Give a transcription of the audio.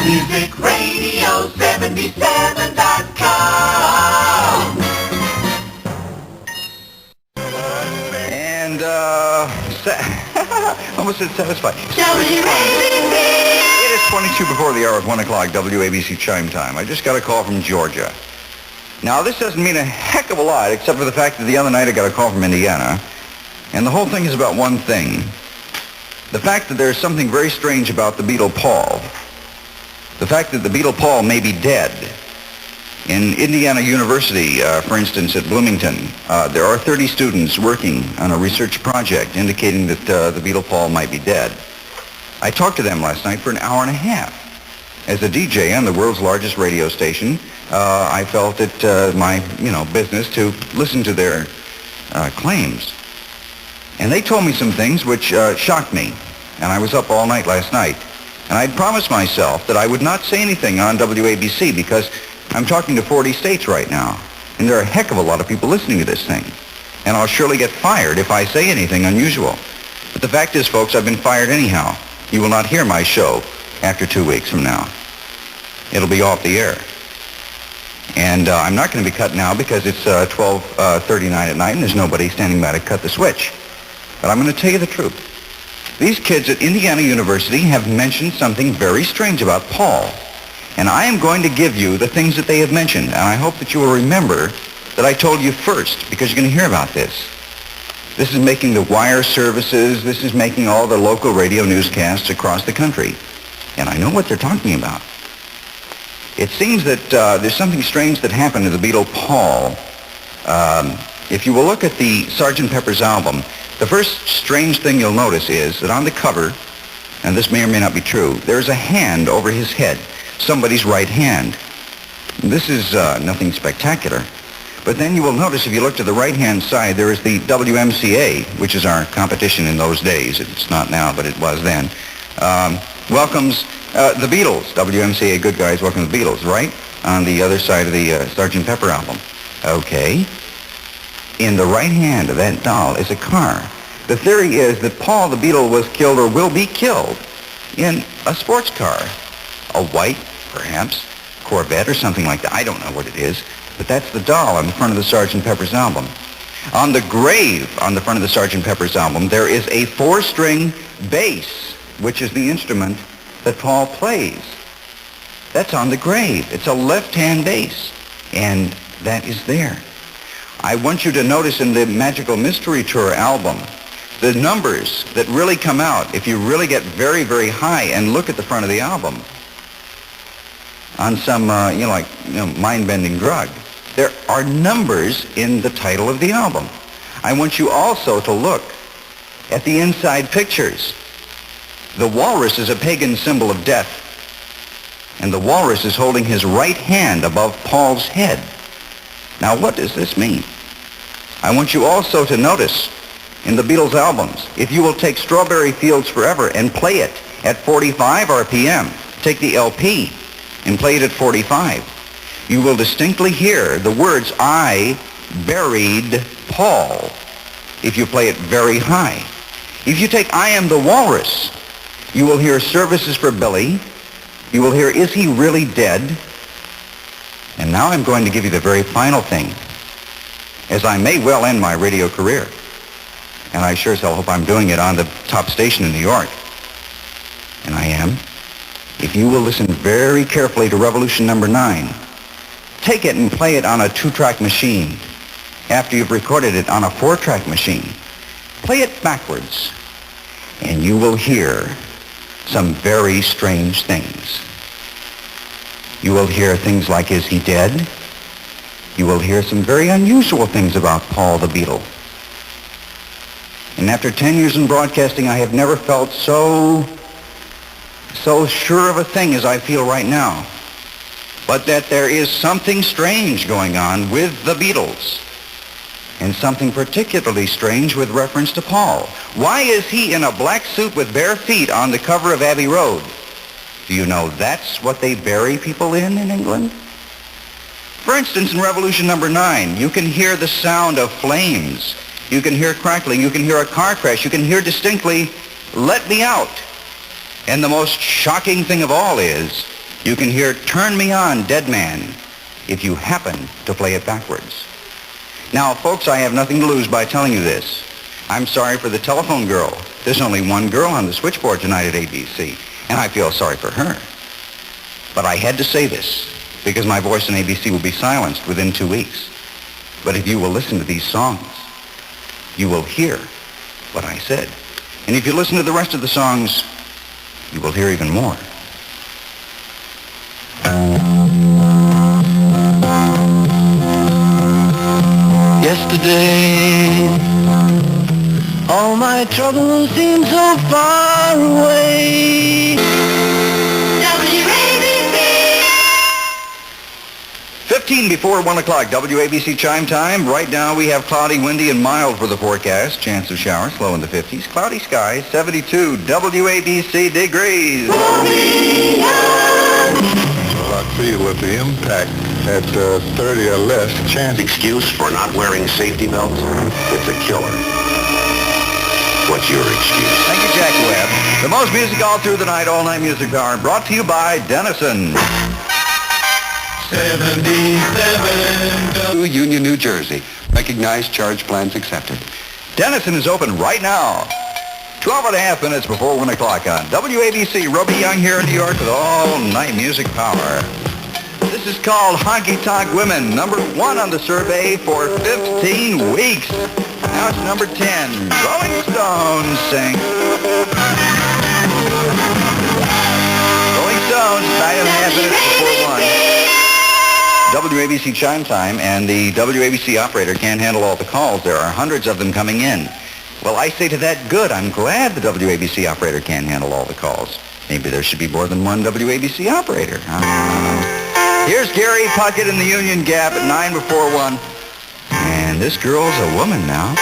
MusicRadio77.com. And, almost said satisfied. WABC. It is 22 before the hour of 1 o'clock, WABC chime time. I just got a call from Georgia. Now, this doesn't mean a heck of a lot, except for the fact that the other night I got a call from Indiana, and the whole thing is about one thing. The fact that there's something very strange about the Beatle Paul. The fact that the Beatle Paul may be dead. In Indiana University, for instance, at Bloomington, there are 30 students working on a research project indicating that the Beatle Paul might be dead. I talked to them last night for an hour and a half. As a DJ on the world's largest radio station, I felt it my business to listen to their claims. And they told me some things which shocked me. And I was up all night last night. And I'd promised myself that I would not say anything on WABC because I'm talking to 40 states right now. And there are a heck of a lot of people listening to this thing. And I'll surely get fired if I say anything unusual. But the fact is, folks, I've been fired anyhow. You will not hear my show after 2 weeks from now. It'll be off the air. And I'm not going to be cut now because it's 12:39 at night and there's nobody standing by to cut the switch. But I'm going to tell you the truth. These kids at Indiana University have mentioned something very strange about Paul. And I am going to give you the things that they have mentioned. And I hope that you will remember that I told you first, because you're going to hear about this. This is making the wire services. This is making all the local radio newscasts across the country. And I know what they're talking about. It seems that there's something strange that happened to the Beatle Paul. If you will look at the Sgt. Pepper's album, the first strange thing you'll notice is that on the cover, and this may or may not be true, there's a hand over his head, somebody's right hand. This is nothing spectacular. But then you will notice if you look to the right-hand side, there is the WMCA, which is our competition in those days. It's not now, but it was then. Welcomes the Beatles. WMCA, good guys, welcome the Beatles, right? On the other side of the Sgt. Pepper album. Okay. In the right hand of that doll is a car. The theory is that Paul the Beatle was killed or will be killed in a sports car. A white, perhaps, Corvette or something like that. I don't know what it is. But that's the doll on the front of the Sgt. Pepper's album. On the grave on the front of the Sgt. Pepper's album, there is a 4-string bass, which is the instrument that Paul plays. That's on the grave. It's a left-hand bass. And that is there. I want you to notice in the Magical Mystery Tour album, the numbers that really come out if you really get very, very high and look at the front of the album on some, mind-bending drug. There are numbers in the title of the album. I want you also to look at the inside pictures. The walrus is a pagan symbol of death, and the walrus is holding his right hand above Paul's head. Now, what does this mean? I want you also to notice in the Beatles albums, if you will take Strawberry Fields Forever and play it at 45 RPM, take the LP and play it at 45, you will distinctly hear the words, "I buried Paul," if you play it very high. If you take "I Am the Walrus," you will hear "Services for Billy." You will hear "Is He Really Dead?" And now I'm going to give you the very final thing, as I may well end my radio career. And I sure as hell hope I'm doing it on the top station in New York. And I am. If you will listen very carefully to Revolution number 9, take it and play it on a 2-track machine after you've recorded it on a 4-track machine. Play it backwards, and you will hear some very strange things. You will hear things like, "Is he dead?" You will hear some very unusual things about Paul the Beatle. And after 10 years in broadcasting, I have never felt so sure of a thing as I feel right now. But that there is something strange going on with the Beatles. And something particularly strange with reference to Paul. Why is he in a black suit with bare feet on the cover of Abbey Road? Do you know that's what they bury people in England? For instance, in Revolution number 9, you can hear the sound of flames. You can hear crackling. You can hear a car crash. You can hear distinctly, "Let me out." And the most shocking thing of all is You can hear Turn Me On, Dead Man, if you happen to play it backwards. Now, folks, I have nothing to lose by telling you this. I'm sorry for the telephone girl. There's only one girl on the switchboard tonight at ABC, and I feel sorry for her. But I had to say this, because my voice in ABC will be silenced within 2 weeks. But if you will listen to these songs, you will hear what I said. And if you listen to the rest of the songs, you will hear even more. Yesterday, all my troubles seem so far away. WABC. 15 before 1 o'clock, WABC chime time. Right now we have cloudy, windy, and mild for the forecast. Chance of showers, low in the 50s. Cloudy skies, 72 WABC degrees. Roby Yonge. Well, I feel with the impact at 30 or less chance. Excuse for not wearing safety belts? It's a killer. What's your excuse? Thank you, Jack Webb. The most music all through the night, all night music power, brought to you by Dennison. 77 Union, New Jersey. Recognized charge plans accepted. Dennison is open right now. 12 and a half minutes before 1 o'clock on WABC. Roby Yonge here in New York with all night music power. This is called Honky Tonk Women, number 1 on the survey for 15 weeks. Now it's number 10. Rolling Stones sing. Rolling Stones, 9.5 minutes before 1. WABC chime time, and the WABC operator can't handle all the calls. There are hundreds of them coming in. Well, I say to that, good. I'm glad the WABC operator can't handle all the calls. Maybe there should be more than one WABC operator. Here's Gary Puckett in the Union Gap at 9 before 1. And this girl's a woman now.